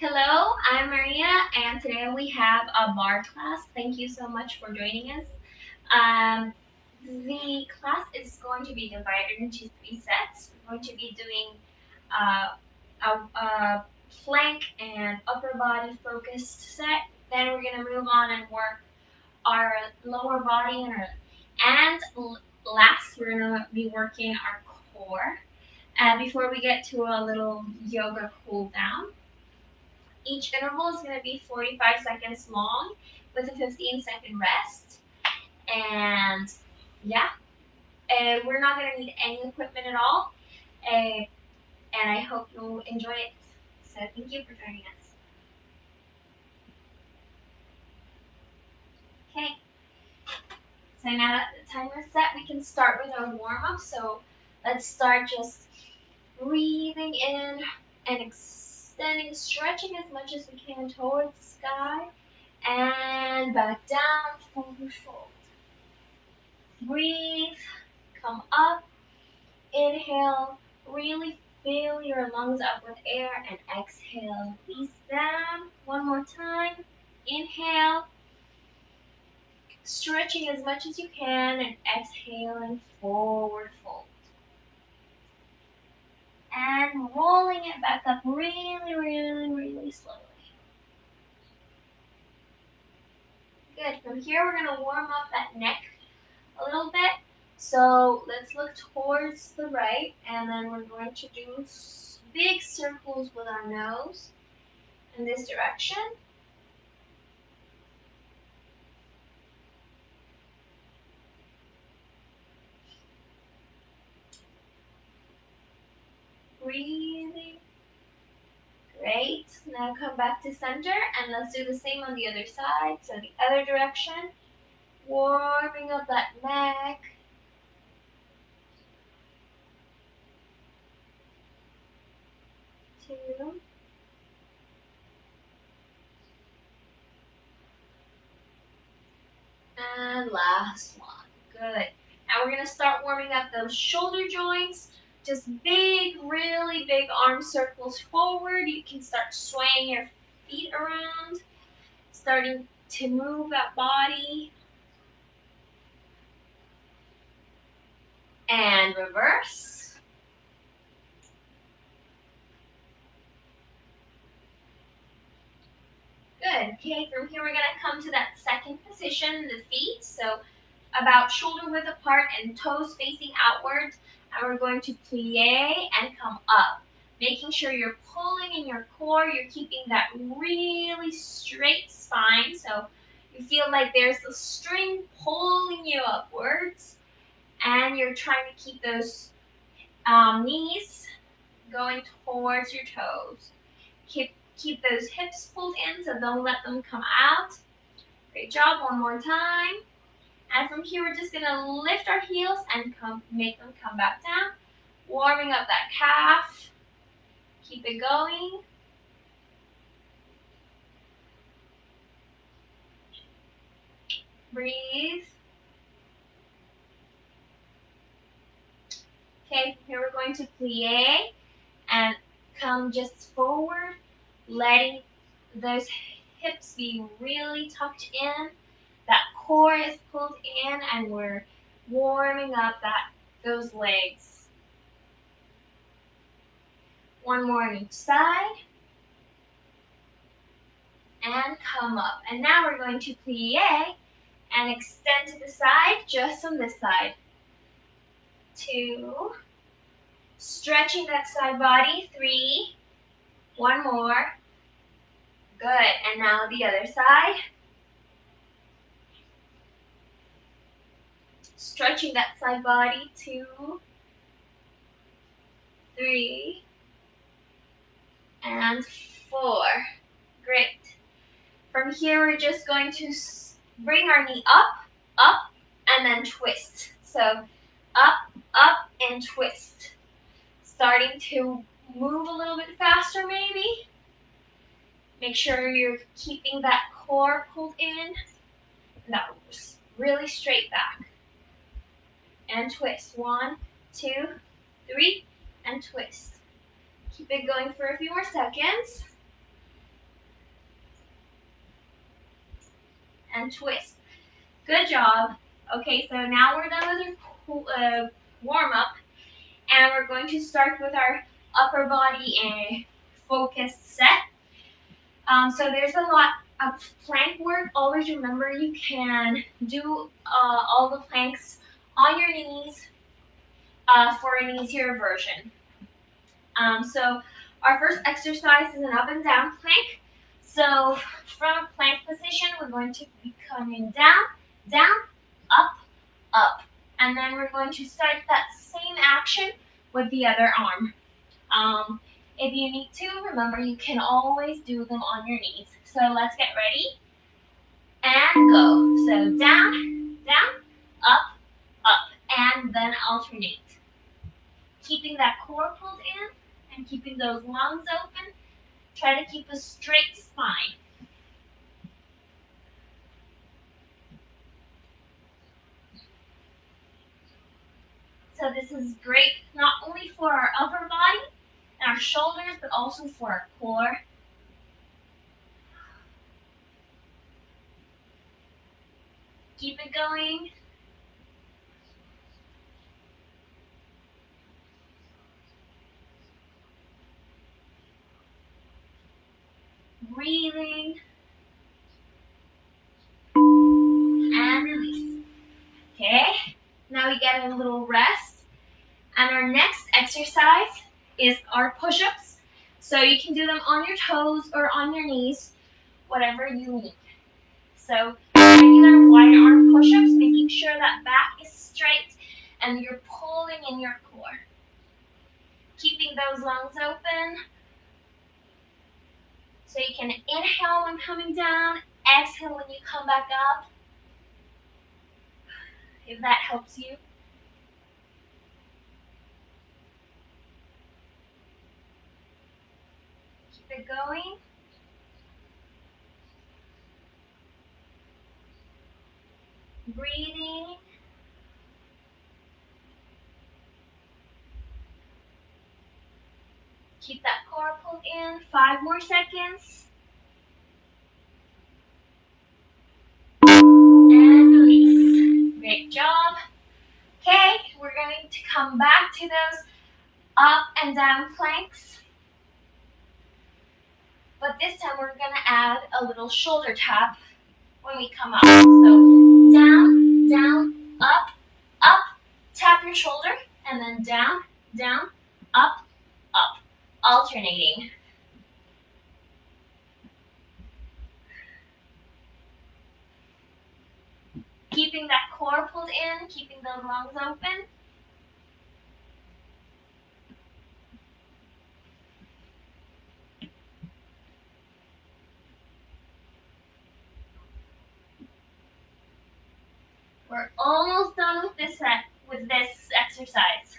Hello, I'm Maria, and today we have a barre class. Thank you so much for joining us. Um, the class is going to be divided into three sets. We're going to be doing uh, a plank and upper body focused set. Then we're going to move on and work our lower body and last we're going to be working our core. Before we get to a little yoga cool down. Each interval is going to be 45 seconds long with a 15-second rest. And yeah, we're not going to need any equipment at all. And I hope you'll enjoy it. So thank you for joining us. Okay, so now that the timer is set, we can start with our warm up. So let's start just breathing in and extending, stretching as much as we can towards the sky. And back down, forward fold. Breathe, come up, inhale, really fill your lungs up with air, and exhale, release down. One more time, inhale, stretching as much as you can, and exhaling, forward fold. And rolling it back up really, really, really slowly. Good, from here we're gonna warm up that neck a little bit. So let's look towards the right, and then we're going to do big circles with our nose in this direction. Breathing. Great. Now come back to center, and let's do the same on the other side. So the other direction. Warming up that neck. Two. And last one. Good. Now we're going to start warming up those shoulder joints. Just big, really big arm circles forward. You can start swaying your feet around, starting to move that body. And reverse. Good. Okay, from here we're going to come to that second position, the feet. So about shoulder width apart and toes facing outwards. And we're going to plie and come up. Making sure you're pulling in your core, you're keeping that really straight spine. So you feel like there's a string pulling you upwards. And you're trying to keep those knees going towards your toes. Keep those hips pulled in, so don't let them come out. Great job, one more time. And from here, we're just gonna lift our heels and make them come back down. Warming up that calf. Keep it going. Breathe. Okay, from here we're going to plie and come just forward, letting those hips be really tucked in. That core is pulled in, and we're warming up those legs. One more on each side. And come up. And now we're going to plie and extend to the side, just on this side. Two. Stretching that side body. Three. One more. Good. And now the other side. Stretching that side body. Two. Three. And four. Great. From here, we're just going to bring our knee up, and then twist. So up, and twist. Starting to move a little bit faster maybe. Make sure you're keeping that core pulled in. No, really straight back. And twist. One, two, three, and twist. Keep it going for a few more seconds. and twist. Good job. Okay, so now we're done with our warm-up, and we're going to start with our upper body and focused set. So there's a lot of plank work. Always remember you can do all the planks on your knees for an easier version. So our first exercise is an up and down plank. So from a plank position, we're going to be coming down, down, up, up. And then we're going to start that same action with the other arm. If you need to, remember you can always do them on your knees. So let's get ready and go. So down, down, up, up, and then alternate. Keeping that core pulled in and keeping those lungs open. Try to keep a straight spine. So this is great not only for our upper body and our shoulders, but also for our core. Keep it going. Breathing. And release. Okay, now we get a little rest. And our next exercise is our push-ups. So you can do them on your toes or on your knees, whatever you need. So regular wide arm push-ups, making sure that back is straight and you're pulling in your core. Keeping those lungs open. So you can inhale when coming down, exhale when you come back up. If that helps you. Keep it going. Breathing. Keep that core pulled in. 5 more seconds. And release. Great job. Okay, we're going to come back to those up and down planks. But this time we're going to add a little shoulder tap when we come up. So down, down, up, up. Tap your shoulder. And then down, down, up, up. Alternating. Keeping that core pulled in, keeping those lungs open. We're almost done with this exercise.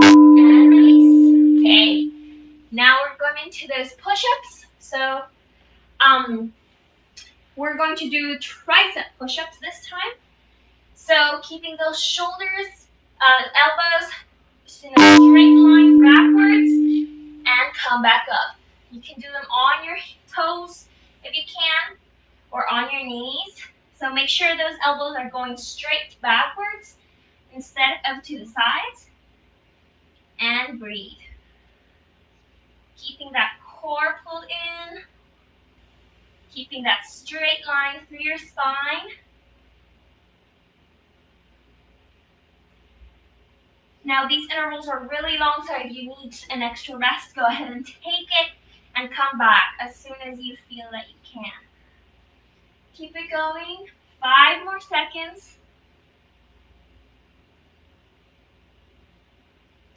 And release. Okay. Now we're going into those push-ups. So we're going to do tricep push-ups this time. So keeping those shoulders, elbows in a straight line backwards and come back up. You can do them on your toes if you can, or on your knees. So make sure those elbows are going straight backwards instead of to the sides. And breathe. Keeping that core pulled in. Keeping that straight line through your spine. Now these intervals are really long, so if you need an extra rest, go ahead and take it and come back as soon as you feel that you can. Keep it going. 5 more seconds.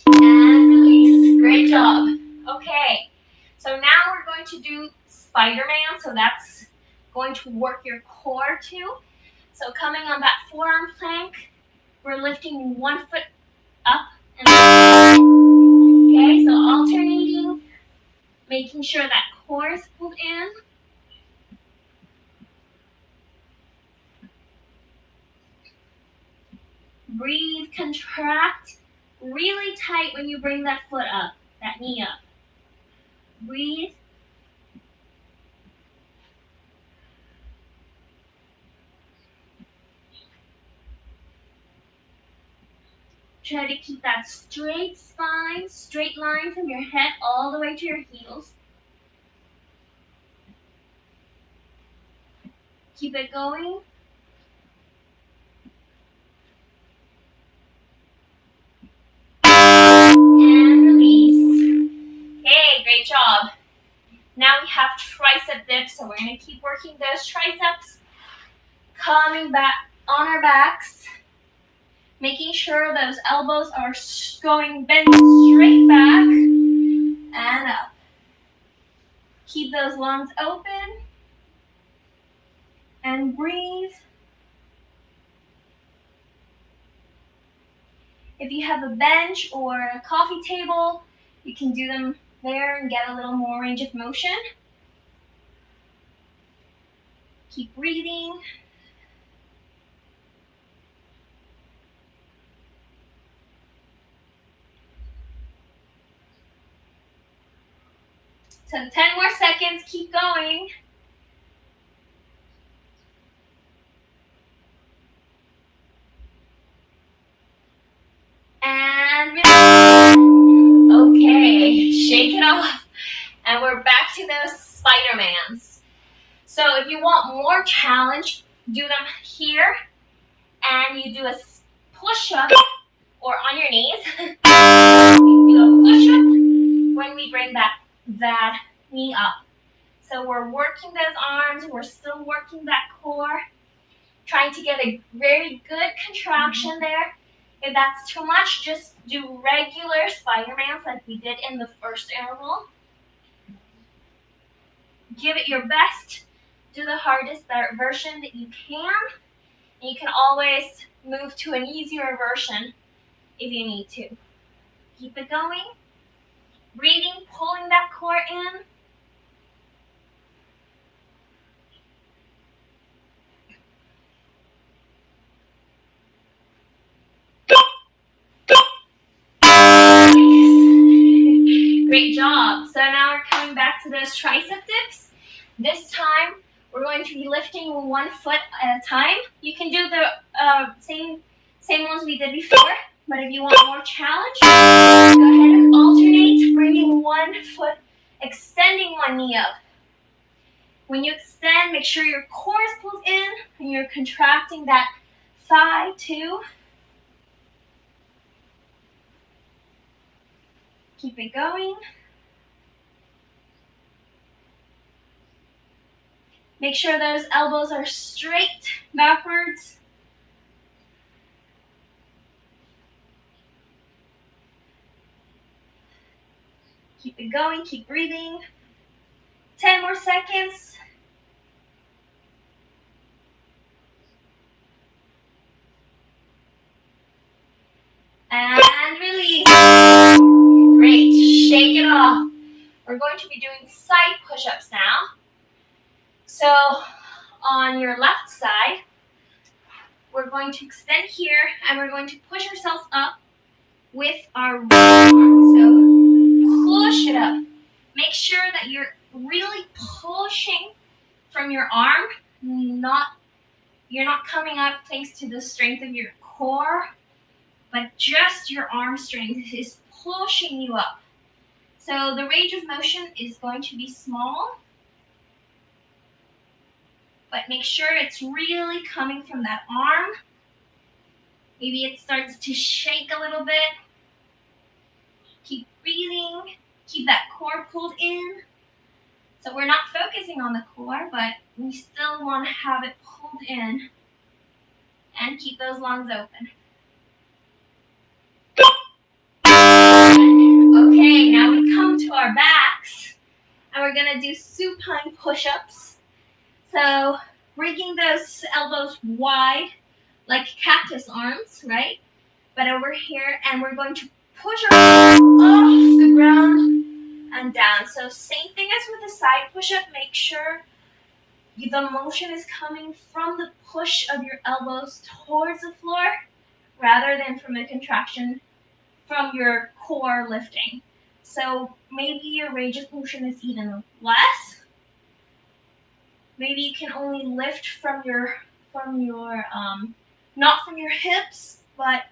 And release. Great job. Okay, so now we're going to do Spider-Man, so that's going to work your core too. So coming on that forearm plank, we're lifting one foot up and down. Okay, so alternating, making sure that core is pulled in. Breathe, contract, really tight when you bring that foot up, that knee up. Breathe. Try to keep that straight spine, straight line from your head all the way to your heels. Keep it going. And release. Hey, great job. Now we have tricep dips, so we're going to keep working those triceps. Coming back on our backs. Making sure those elbows are going bent straight back and up. Keep those lungs open and breathe. If you have a bench or a coffee table, you can do them there and get a little more range of motion. Keep breathing. So 10 more seconds, keep going. And release. Okay, shake it off. And we're back to those Spider-Mans. So if you want more challenge, do them here. And you do a push-up or on your knees. Do a push-up when we bring that knee up. So we're working those arms, we're still working that core, trying to get a very good contraction there. If that's too much, just do regular Spider-Mans like we did in the first interval. Give it your best. Do the hardest version that you can. And you can always move to an easier version if you need to. Keep it going. Breathing, pulling that core in. Great job. So now we're coming back to those tricep dips. This time we're going to be lifting 1 foot at a time. You can do the same ones we did before, but if you want more challenge, go ahead and alternate, bringing 1 foot, extending 1 knee up. When you extend, make sure your core is pulled in and you're contracting that thigh too. Keep it going. Make sure those elbows are straight backwards. Keep it going, keep breathing. 10 more seconds. And release. Great, shake it off. We're going to be doing side push-ups now. So on your left side, we're going to extend here and we're going to push ourselves up with our right arm. So push it up. Make sure that you're really pushing from your arm, you're not coming up thanks to the strength of your core, but just your arm strength is pushing you up. So the range of motion is going to be small, but make sure it's really coming from that arm. Maybe it starts to shake a little bit. Keep breathing. Keep that core pulled in. So we're not focusing on the core, but we still want to have it pulled in and keep those lungs open. Okay, now we come to our backs and we're going to do supine push-ups. So bringing those elbows wide like cactus arms, right? But over here, and we're going to push ourselves off the ground and down. So same thing as with the side push-up, make sure the motion is coming from the push of your elbows towards the floor rather than from a contraction from your core lifting. So maybe your range of motion is even less. Maybe you can only lift from your not from your hips, but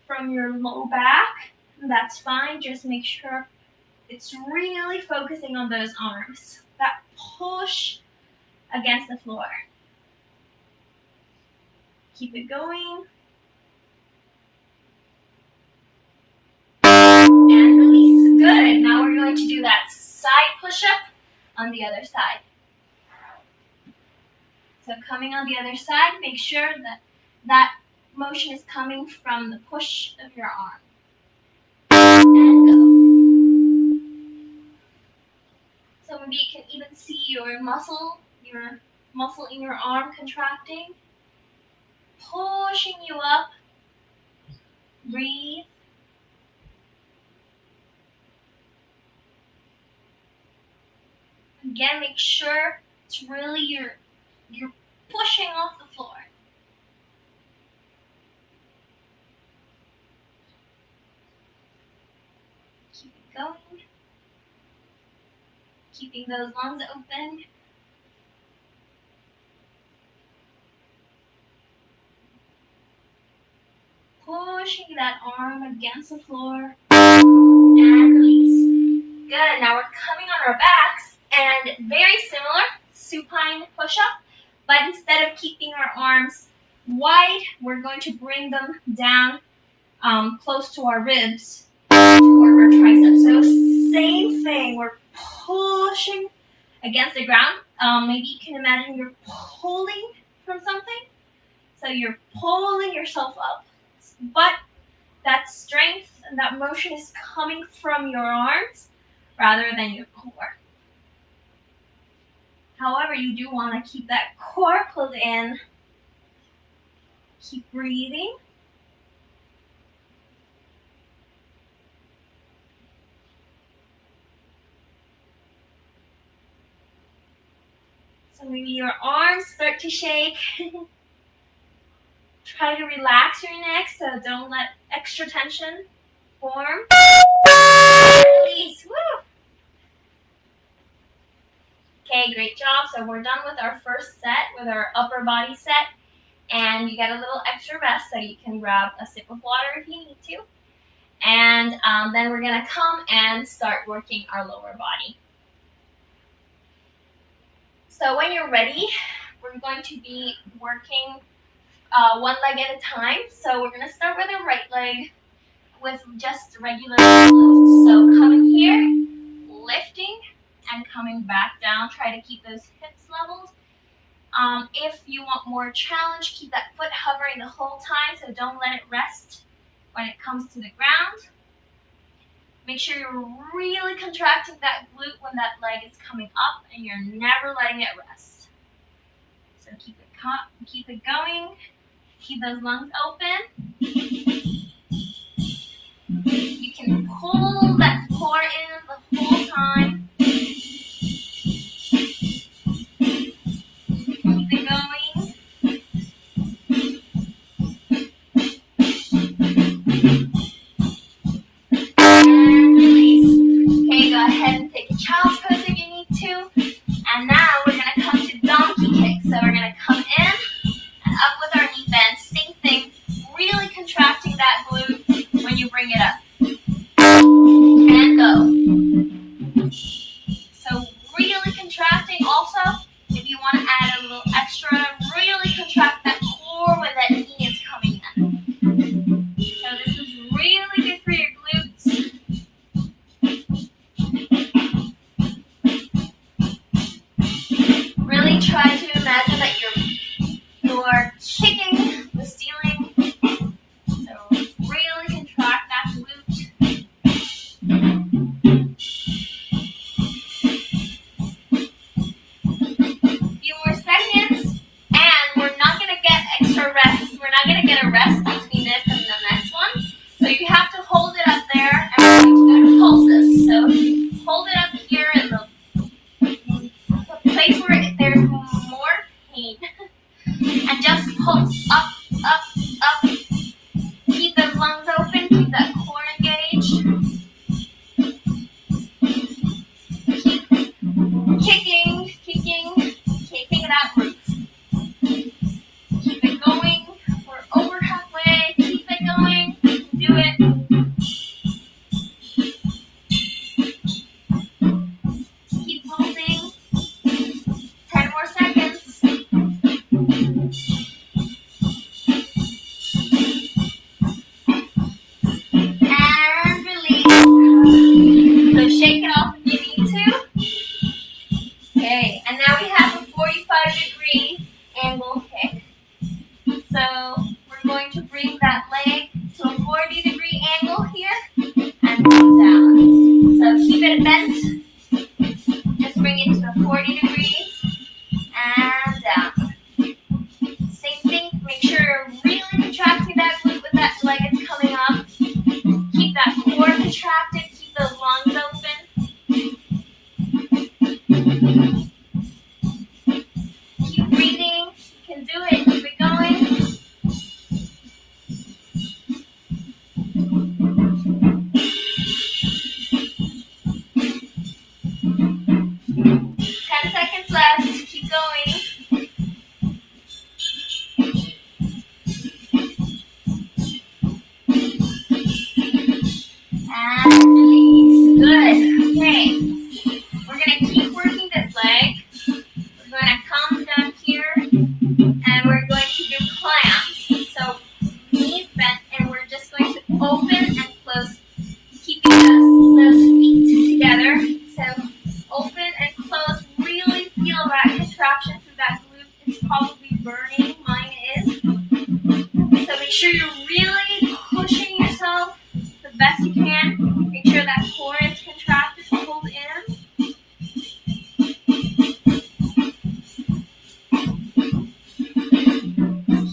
from your low back. That's fine. Just make sure it's really focusing on those arms. That push against the floor. Keep it going. And release. Good. Now we're going to do that side push-up on the other side. So coming on the other side, make sure that that motion is coming from the push of your arm. And go. So maybe you can even see your muscle in your arm contracting, pushing you up. Breathe. Again, make sure it's really you're pushing off the floor. Keep it going. Keeping those lungs open. Pushing that arm against the floor. And release. Good. Now we're coming on our backs and very similar supine push-up, but instead of keeping our arms wide, we're going to bring them down close to our ribs to work our triceps. So same thing. We're pushing against the ground. Maybe you can imagine you're pulling from something. So you're pulling yourself up, but that strength and that motion is coming from your arms rather than your core. However, you do want to keep that core pulled in. Keep breathing. So maybe your arms start to shake. Try to relax your neck, so don't let extra tension form. Release. Woo! Okay, great job. So we're done with our first set, with our upper body set. And you get a little extra rest, so you can grab a sip of water if you need to. And then we're going to come and start working our lower body. So when you're ready, we're going to be working one leg at a time. So we're going to start with the right leg with just regular lifts. So coming here, lifting, and coming back down. Try to keep those hips leveled. If you want more challenge, keep that foot hovering the whole time, so don't let it rest when it comes to the ground. Make sure you're really contracting that glute when that leg is coming up, and you're never letting it rest. So keep it going. Keep those lungs open. You can pull that core in the whole time. Keep it going. And release. Okay, go ahead and take a child's pose if you need to. And now we're going to come to donkey kick. So we're going to come in and up with our knee bend. Same thing. Really contracting that glute when you bring it up. And go. So really contracting also. If you want to add a little extra, really contract that core when that knee is coming in. So this is really good for your glutes. Really try to imagine that you're kicking the ceiling. So really contract that glute. Few more seconds, and we're not going to get extra rest. We're not going to get a rest between this and the next one. So you have to hold it up there, and we're going to do pulses. So hold it up here in the place where there's more pain. And just pulse up, up, up. Keep those lungs open, keep that core that glute. Keep it going. We're over halfway. Keep it going. Do it. Keep holding. 10 more seconds. And release. So shake it off if you need to. Okay, and now we have a 45-degree angle kick. So we're going to bring that leg to a 40-degree angle here and come down. So keep it bent. Just bring it to 40 degrees and down. Same thing. Make sure you're really contracting that glute with that leg that's coming up. Keep that core contracted. Keep those lungs open. Keep breathing. You can do it. Keep it going. 10 seconds left. Keep going. And release. Good. Okay. We're going to keep working this leg. We're going to come down here and we're going to do clamps. So knees bent and we're just going to open and close, keeping those feet together. So open and close. Really feel that contraction through that glute. It's probably burning. Mine is. So make sure you're really pushing yourself the best you can. Make sure that core is contracted, pulled in.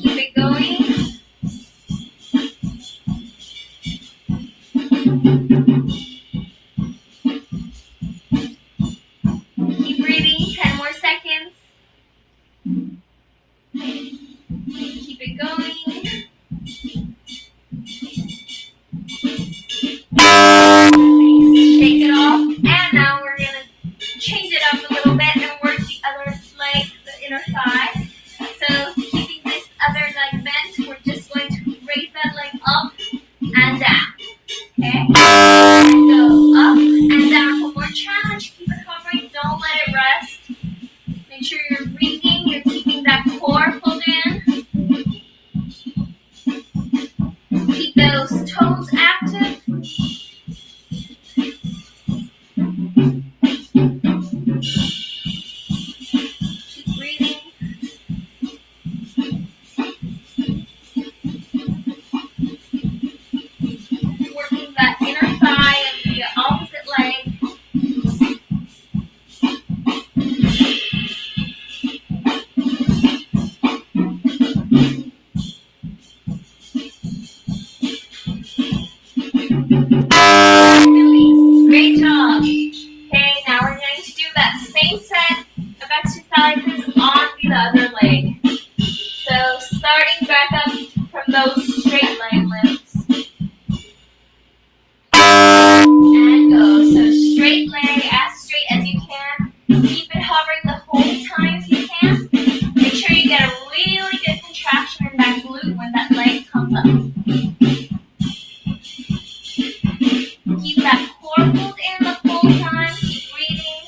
Keep it going. Keep breathing. 10 more seconds. Keep it going. Shake it off. And now we're going to change it up a little bit and work the other leg, the inner thigh. So keeping this other leg bent, we're just going to raise that leg up and down. Okay? And go up and down. One more challenge. Keep it hovering. Don't let it rest. Make sure you're breathing. You're keeping that core pulled in. Keep those toes active. Keep breathing. Working that inner thigh and the opposite leg. Great job. Okay, now we're going to do that same set of exercises on the other leg. So starting back up from those straight leg lifts. And go. So straight leg, as straight as you can. Keep it hovering the whole time if you can. Make sure you get a really good contraction in that glute when that leg comes up. Keep that core pulled in the whole time. Keep breathing.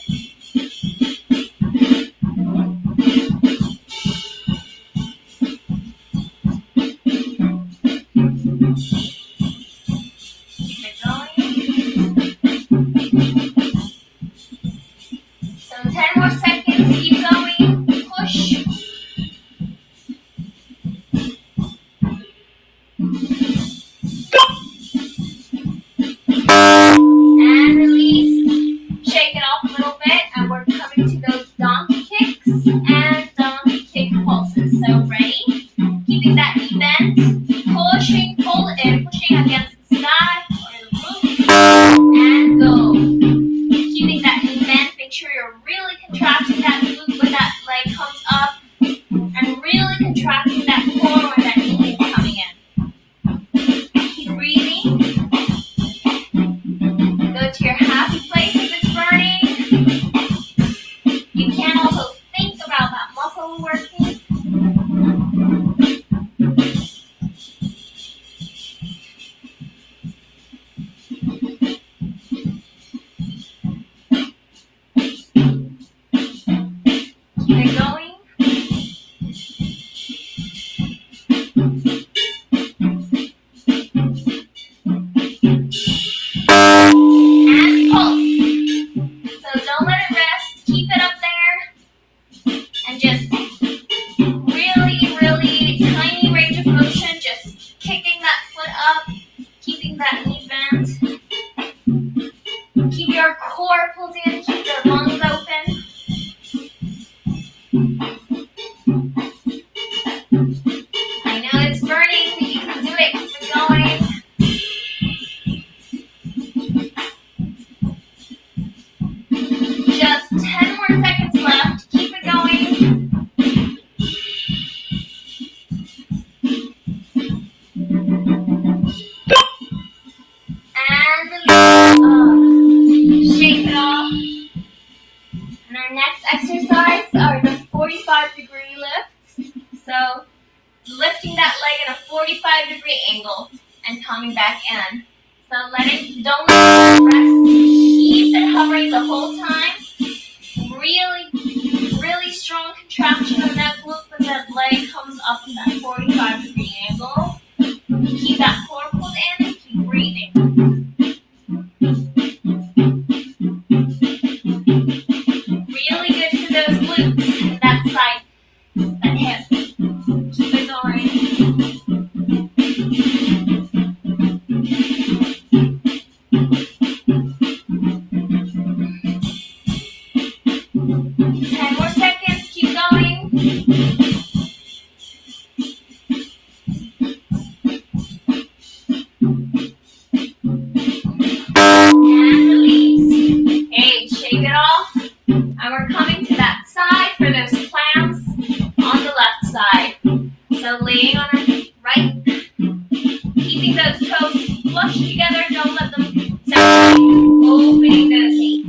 45-degree lift. So lifting that leg at a 45-degree angle and coming back in. So don't let it rest. Keep it hovering the whole time. Really strong contraction on that glute when that leg comes up in that 45-degree angle. Keep that core pulled in and keep breathing. Really good for those glutes and that side, that hip. Keep it going. 10 more seconds, keep going. And release. Okay, shake it off. And we're coming to that side for those clams on the left side. So laying on our right, keeping those toes flush together, don't let them separate. Opening those knees.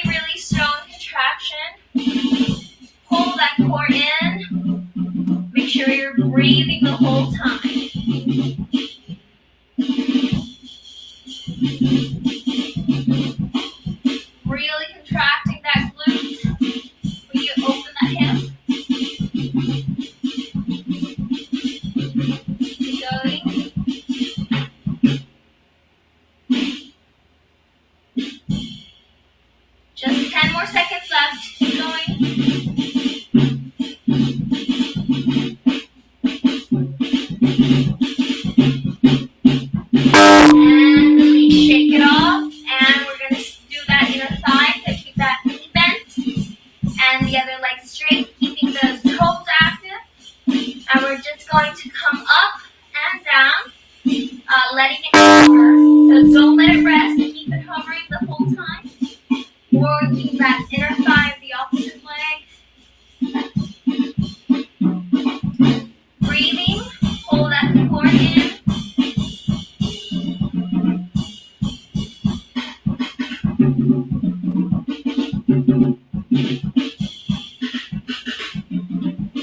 Really strong contraction. Pull that core in. Make sure you're breathing the whole time. Really contracting that glute when you open that hip. Keep going. Just 10 more seconds left. Keep going. And release. Shake it off. And we're going to do that inner thigh. So keep that knee bent. And the other leg straight. Keeping those toes active. And we're just going to come up and down. Letting it hover. So don't let it rest. Keep it hovering the whole time. Working that inner thigh of the opposite leg. Breathing. Hold that core in.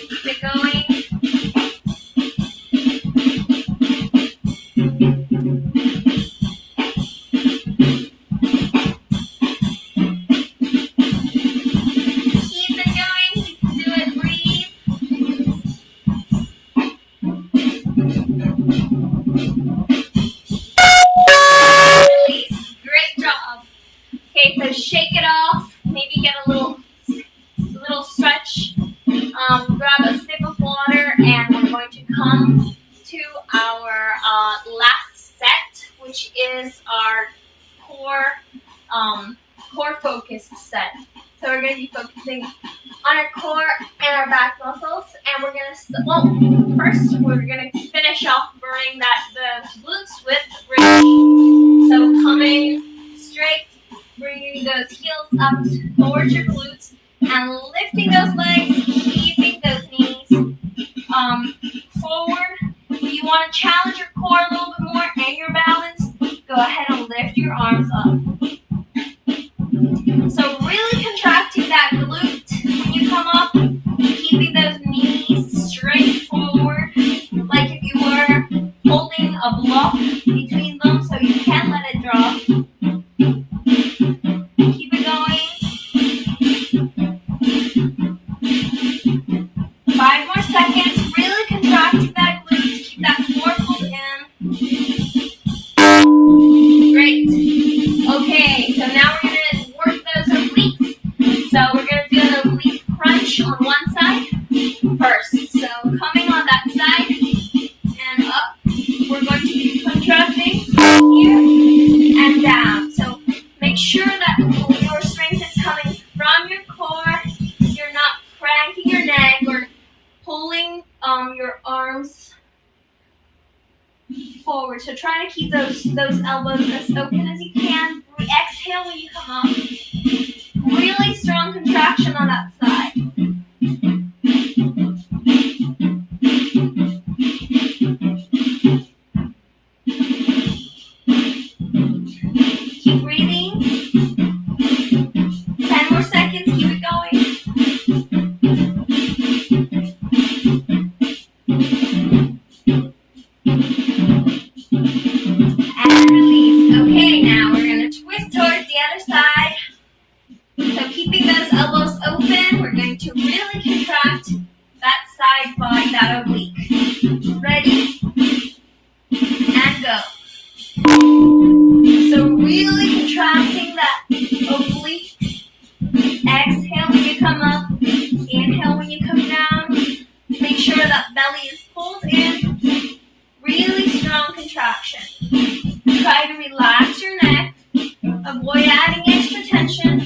Keep it going. Shake it off. Maybe get a little stretch. Grab a sip of water, and we're going to come to our last set, which is our core focused set. So we're going to be focusing on our core and our back muscles, and we're going to first we're going to finish off burning the glutes with breathing. So coming straight. Bringing those heels up towards your glutes and lifting those legs, keeping those knees forward. If you want to challenge your core a little bit more and your balance, go ahead and lift your arms up. So really contracting that glute when you come up, keeping those knees straight forward, like if you were holding a block between them so you can't let it drop. Keep it going. 5 more seconds. Really contracting that glute. Keep that core pulled in. Great. Okay, so now we're going to work those obliques. So we're going to do an oblique crunch on one side first. So coming on that side and up. We're going to be contracting here and down. So make sure that your strength is coming from your core. You're not cranking your neck or pulling your arms forward. So try to keep those elbows as open as you can. Exhale when you come up. Really strong contraction on that side. Keep breathing. 10 more seconds. Keep it going. come up. Inhale when you come down. Make sure that belly is pulled in. Really strong contraction. Try to relax your neck. Avoid adding extra tension.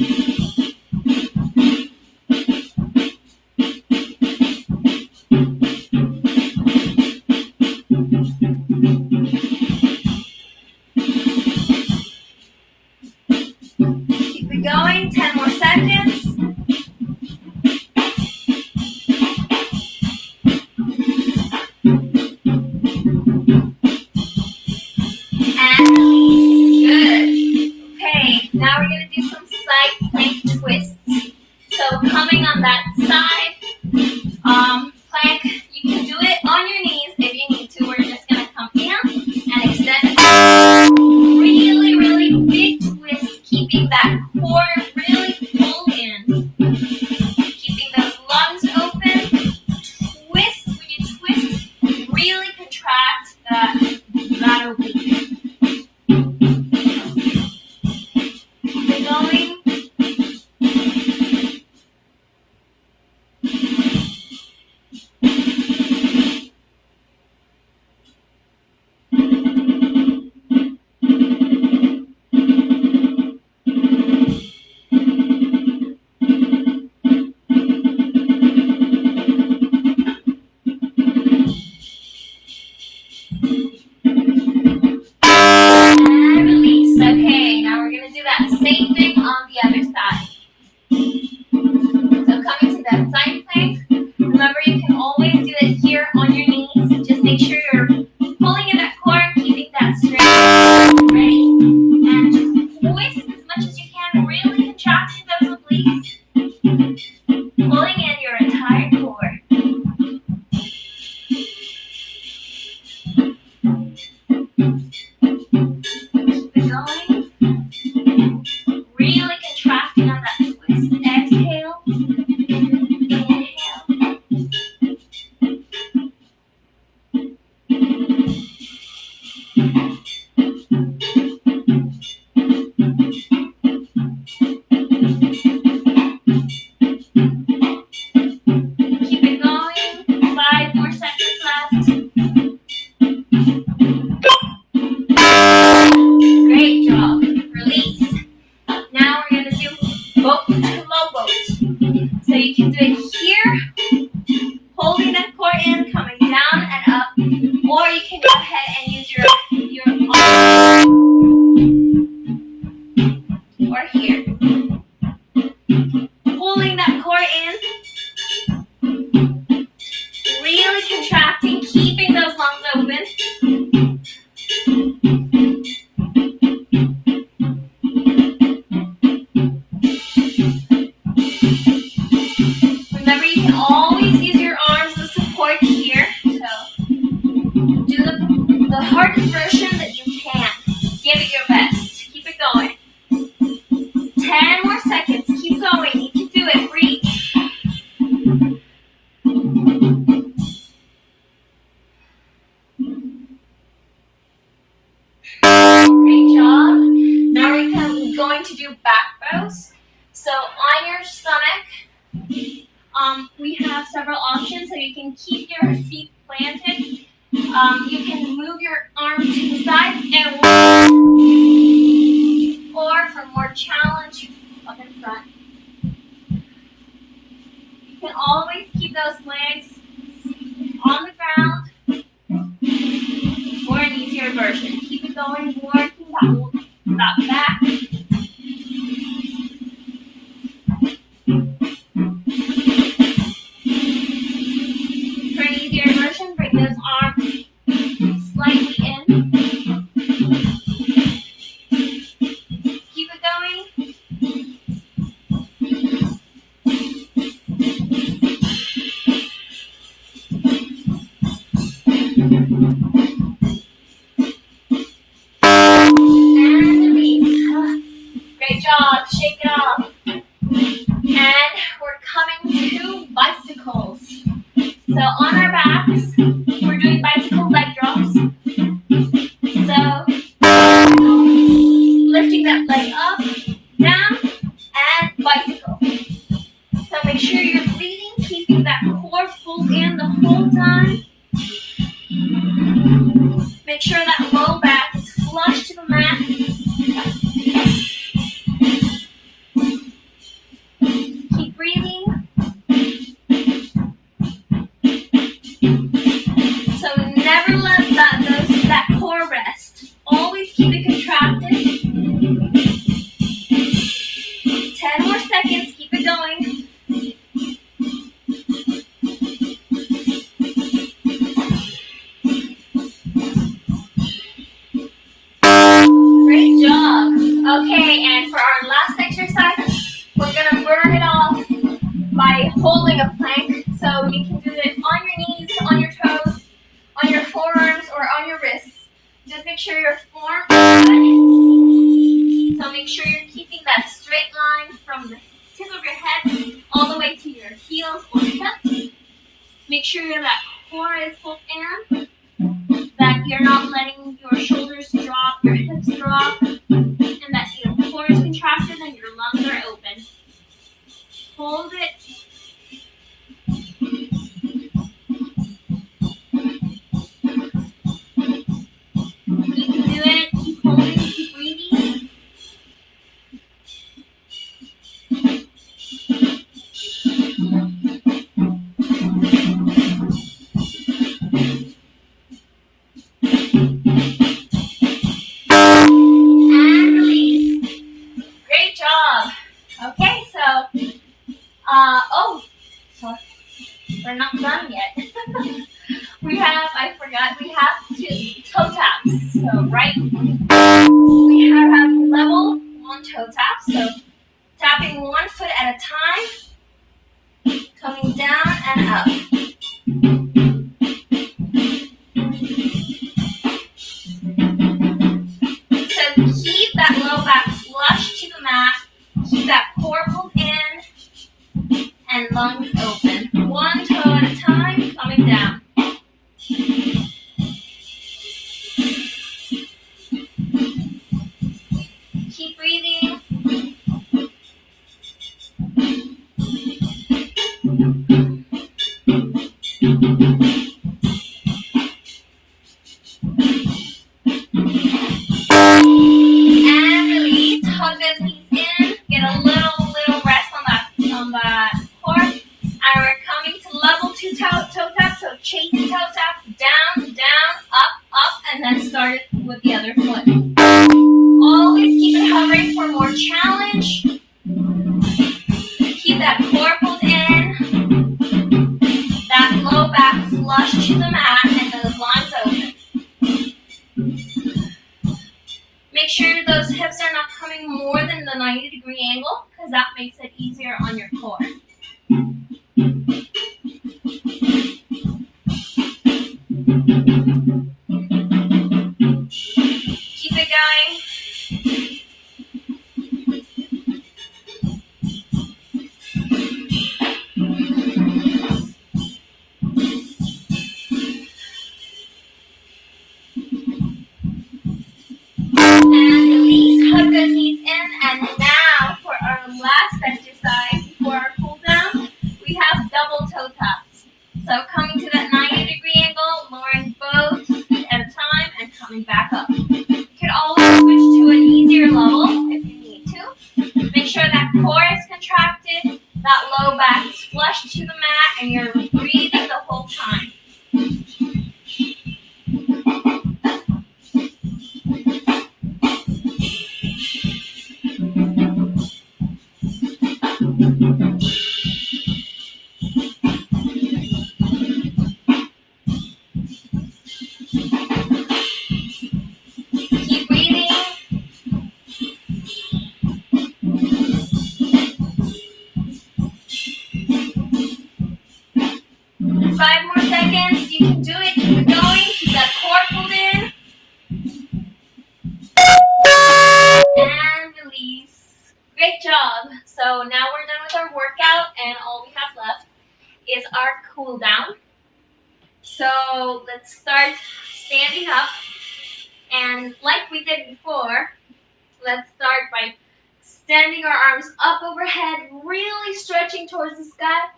Keep it going. 10 more seconds. Now we're going to do some side plank twists. So coming on that side plank, you can do it on your knees if you need to. We're just going to come in and extend. Really, really big twist, keeping that core really pulled in. Keeping those lungs open. Twist. When you twist, really contract that oblique. Going. And release. Okay, now we're going to do that same thing on the other side. So coming to that side plank, remember you can always do it here on your knees. Just make sure you're pulling in that core, keeping that straight. Ready? And twist as much as you can, really contracting those obliques. Pulling in your entire core. Keep it going. Really contracting on that twist. Exhale. Inhale. Keep it going. 5 more seconds left. Great job. Release. Now we're going to do boat to low boat. So you can do it here, holding that core in, coming down and up, or you can go ahead and use your arm, or here. Pulling that core in, really contracting, keeping those lungs open. Remember, you can always use your arms as support here. So do the hardest version that you can. Give it your best. Keep it going. 10 more seconds. Keep going. You can do it. Reach. Great job. Now we're going to do back rows. So on your stomach, we have several options. So you can keep your feet planted. You can move your arm to the side and or for more challenge up in front. You can always keep those legs on the ground or an easier version. Keep it going, working that back. For an easier version, bring those arms slightly in. Keep it going. And release. make sure you're breathing, keeping that core pulled in the whole time. Make sure that low back is flush to the mat. Keep breathing. So never let that core rest. Always keep it contracted. 10 more seconds. Keep it going. Great job. Okay, and for our last exercise, we're going to burn it off by holding a plank. So you can do it on your knees, on your toes, on your forearms, or on your wrists. Just make sure your form is good. So make sure you're keeping that straight line from the tip of your head all the way to your heels or hips. Make sure that core is pulled in, that you're not letting your shoulders drop, your hips drop, and that your core is contracted and your lungs are open. Hold it. You can do it. Keep holding, keep breathing. And release. Great job. Okay, so, sorry, we're not done yet. we have two toe taps. So, right, we have level one toe taps. So, tapping one foot at a time, coming down and up. So, keep that low back flush to the mat. Keep that core pulled in and lungs open. One toe at a time, coming down. Keep breathing. And release. Hug those knees in. Get a little rest on that core. And we're coming to level two toe tap. So chase toe tap, down, up, and then start it with the other foot. Always keep it hovering for more challenge. Keep that core pulled in. That low back flush to the mat and those lines open. Make sure those hips are not coming more than the 90-degree angle because that makes it easier on your core. Keep it going. And release, hug those knees in, and now for our last exercise before our cool down, we have double toe taps. So coming to that 90-degree angle, lowering both feet at a time, and coming back up. You can always switch to an easier level if you need to. Make sure that core is contracted, that low back is flush to the mat, and you're breathing the whole time. Keep breathing. 5 more seconds. You can do it. Keep it going. Keep that core pulled in. And release. Great job. So now we're done with our workout, and all we have left is our cool down. So let's start standing up. And like we did before, let's start by Extending our arms up overhead, really stretching towards the sky.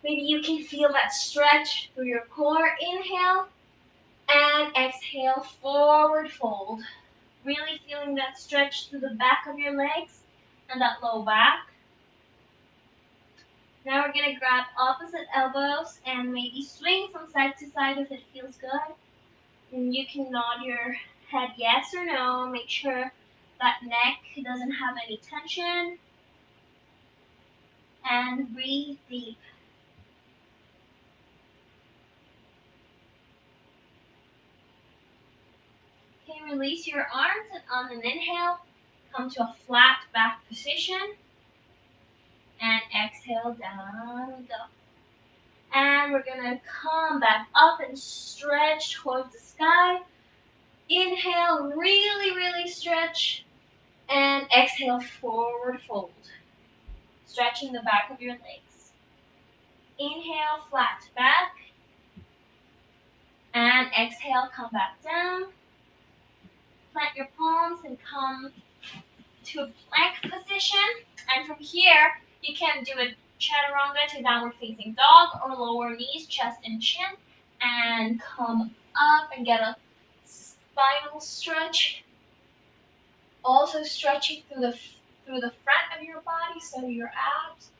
Maybe you can feel that stretch through your core. Inhale and exhale, forward fold. Really feeling that stretch through the back of your legs and that low back. Now we're going to grab opposite elbows and maybe swing from side to side if it feels good. And you can nod your head yes or no. Make sure that neck doesn't have any tension. And breathe deep. Okay, release your arms and on an inhale, come to a flat back position. And exhale, down we go. And we're gonna come back up and stretch towards the sky. Inhale, really, really stretch. And exhale, forward fold. Stretching the back of your legs. Inhale, flat back. And exhale, come back down. Plant your palms and come to a plank position. And from here, you can do a chaturanga to downward facing dog or lower knees, chest and chin. And come up and get a spinal stretch. Also stretching through the front of your body, so your abs.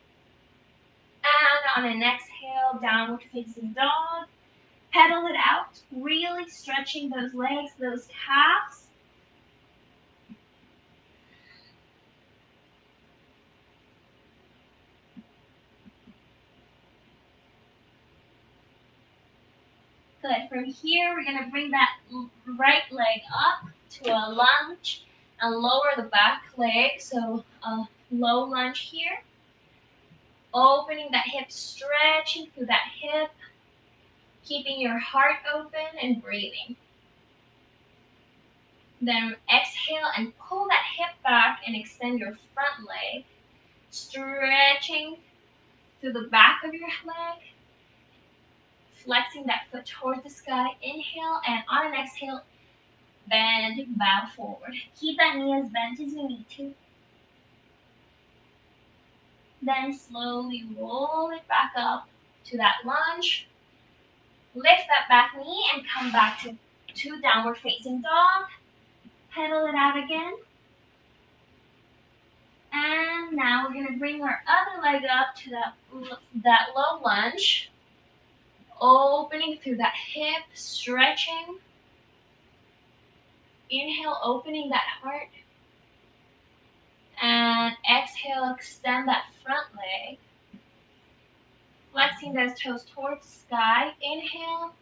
And on an exhale, downward facing dog. Pedal it out, really stretching those legs, those calves. Good. From here, we're going to bring that right leg up to a lunge and lower the back leg. So a low lunge here. Opening that hip, stretching through that hip. Keeping your heart open and breathing. Then exhale and pull that hip back and extend your front leg. Stretching through the back of your leg. Flexing that foot towards the sky. Inhale, and on an exhale, bend, bow forward. Keep that knee as bent as you need to. Then slowly roll it back up to that lunge. Lift that back knee and come back to downward facing dog. Pedal it out again. And now we're going to bring our other leg up to that low lunge. Opening through that hip, stretching. Inhale, opening that heart. And exhale, extend that front leg. Flexing those toes towards the sky. Inhale.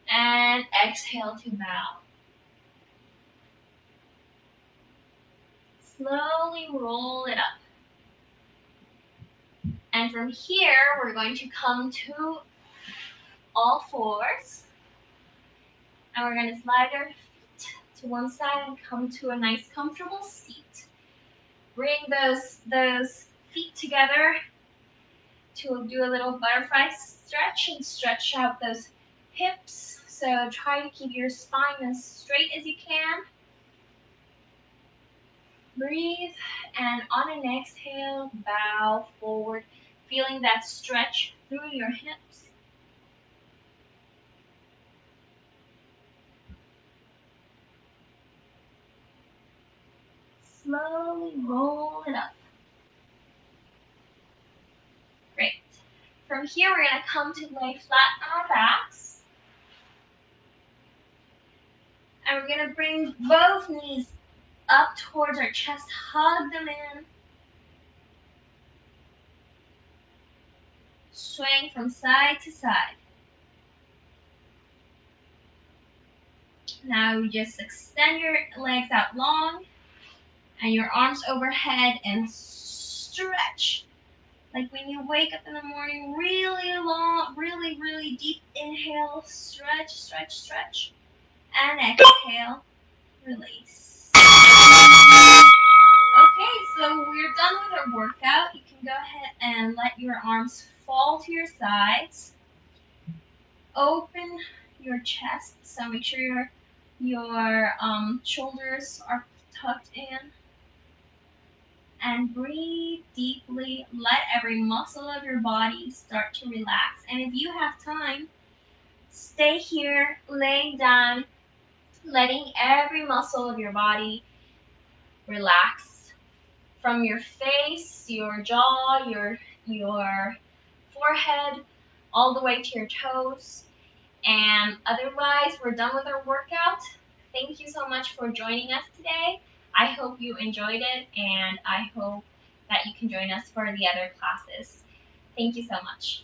And exhale to bow. Slowly roll it up. And from here, we're going to come to all fours. And we're going to slide our feet to one side and come to a nice comfortable seat. Bring those feet together to do a little butterfly stretch and stretch out those hips. So try to keep your spine as straight as you can. Breathe, and on an exhale, bow forward, feeling that stretch through your hips. Slowly roll it up. Great. From here, we're going to come to lay flat on our backs. And we're going to bring both knees up towards our chest, hug them in. Swaying from side to side. Now you just extend your legs out long and your arms overhead and stretch. Like when you wake up in the morning, really long, really, really deep inhale, stretch, stretch, stretch. And exhale, release. Okay, so we're done with our workout. You can go ahead and let your arms fall to your sides. Open your chest, so make sure your shoulders are tucked in. and breathe deeply. Let every muscle of your body start to relax. And if you have time, stay here, laying down, letting every muscle of your body relax from your face, your jaw, your forehead, all the way to your toes. And otherwise, we're done with our workout. Thank you so much for joining us today. I hope you enjoyed it, and I hope that you can join us for the other classes. Thank you so much.